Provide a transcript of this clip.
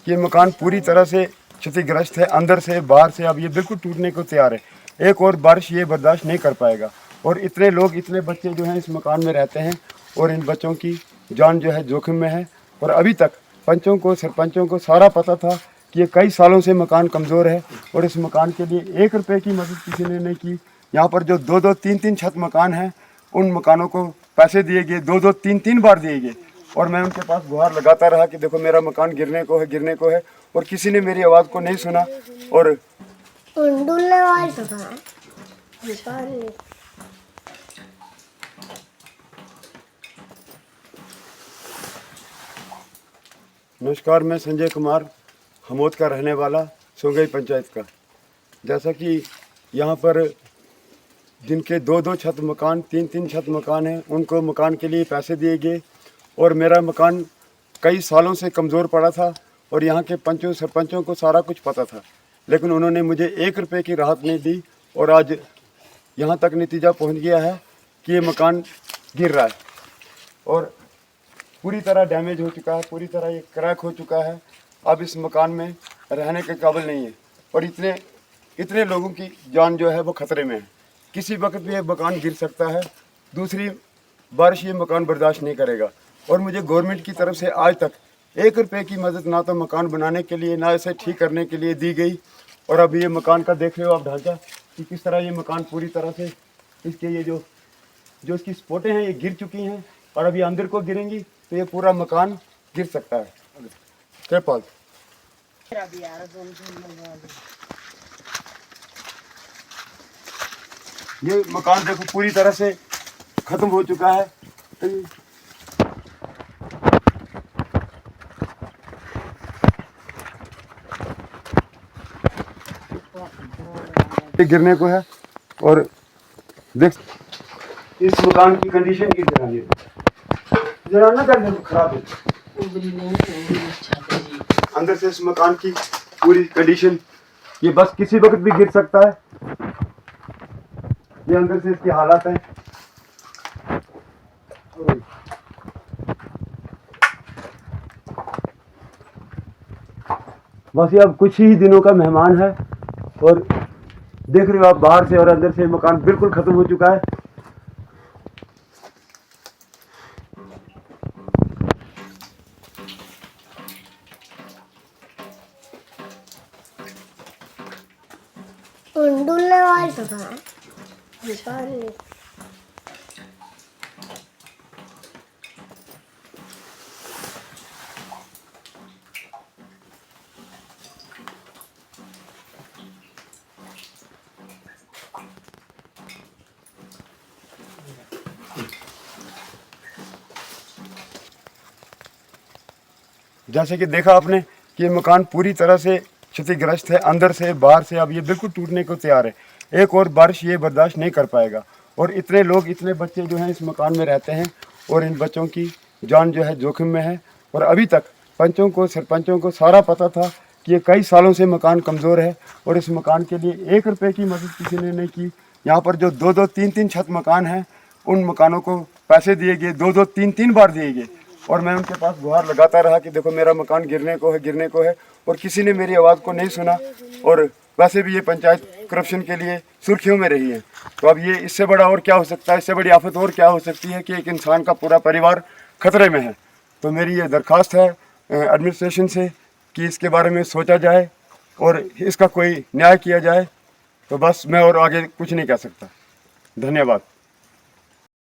कि ये मकान पूरी तरह से क्षतिग्रस्त है, अंदर से बाहर से। अब ये बिल्कुल टूटने को तैयार है। एक और बारिश ये बर्दाश्त नहीं कर पाएगा। और इतने लोग, इतने बच्चे जो हैं इस मकान में रहते हैं और इन बच्चों की जान जो है जोखिम में है। और अभी तक पंचों को, सरपंचों को सारा पता था कि ये कई सालों से मकान कमज़ोर है और इस मकान के लिए 1 रुपये की मदद किसी ने नहीं की। यहाँ पर जो 2-2, 3-3 छत मकान हैं, उन मकानों को पैसे दिए गए, 2-2, 3-3 बार दिए गए। और मैं उनके पास गुहार लगाता रहा कि देखो मेरा मकान गिरने को है, गिरने को है। और किसी ने मेरी आवाज़ को नहीं सुना। और नमस्कार, मैं संजय कुमार, हमोद का रहने वाला, सोंगई पंचायत का। जैसा कि यहाँ पर जिनके 2-2 छत मकान, 3-3 छत मकान हैं, उनको मकान के लिए पैसे दिए गए। और मेरा मकान कई सालों से कमज़ोर पड़ा था और यहाँ के पंचों, सरपंचों को सारा कुछ पता था, लेकिन उन्होंने मुझे 1 रुपये की राहत नहीं दी। और आज यहाँ तक नतीजा पहुँच गया है कि ये मकान गिर रहा है और पूरी तरह डैमेज हो चुका है, पूरी तरह ये क्रैक हो चुका है। अब इस मकान में रहने के काबिल नहीं है और इतने लोगों की जान जो है वो खतरे में है। किसी वक्त भी ये मकान गिर सकता है। दूसरी बारिश ये मकान बर्दाश्त नहीं करेगा। और मुझे गवर्नमेंट की तरफ से आज तक 1 रुपये की मदद ना तो मकान बनाने के लिए, ना इसे ठीक करने के लिए दी गई। और अब ये मकान का देख रहे हो आप ढांचा कि किस तरह ये मकान पूरी तरह से, इसके ये जो इसकी स्पोर्टें हैं ये गिर चुकी हैं। और अभी अंदर को गिरेंगी तो ये पूरा मकान गिर सकता है। कृपाल, ये मकान देखो पूरी तरह से खत्म हो चुका है। गिरने को है और देख इस मकान की कंडीशन की जरा ना करने को खराब है। अंदर से इस मकान की पूरी कंडीशन, ये बस किसी वक्त भी गिर सकता है। ये अंदर से इसकी हालात है। बस ये अब कुछ ही दिनों का मेहमान है। और देख रहे हो आप बाहर से और अंदर से मकान बिल्कुल खत्म हो चुका है। जैसे कि देखा आपने कि ये मकान पूरी तरह से क्षतिग्रस्त है, अंदर से बाहर से। अब ये बिल्कुल टूटने को तैयार है। एक और बारिश ये बर्दाश्त नहीं कर पाएगा। और इतने लोग, इतने बच्चे जो हैं इस मकान में रहते हैं और इन बच्चों की जान जो है जोखिम में है। और अभी तक पंचों को, सरपंचों को सारा पता था कि ये कई सालों से मकान कमज़ोर है और इस मकान के लिए 1 रुपये की मदद किसी ने नहीं की। यहाँ पर जो 2-2, 3-3 छत मकान हैं, उन मकानों को पैसे दिए गए, 2-2, 3-3 बार दिए गए। और मैं उनके पास गुहार लगाता रहा कि देखो मेरा मकान गिरने को है, गिरने को है। और किसी ने मेरी आवाज़ को नहीं सुना। और वैसे भी ये पंचायत करप्शन के लिए सुर्खियों में रही है। तो अब ये इससे बड़ा और क्या हो सकता है, इससे बड़ी आफत और क्या हो सकती है कि एक इंसान का पूरा परिवार खतरे में है। तो मेरी ये दरख्वास्त है एडमिनिस्ट्रेशन से कि इसके बारे में सोचा जाए और इसका कोई न्याय किया जाए। तो बस मैं और आगे कुछ नहीं कह सकता। धन्यवाद।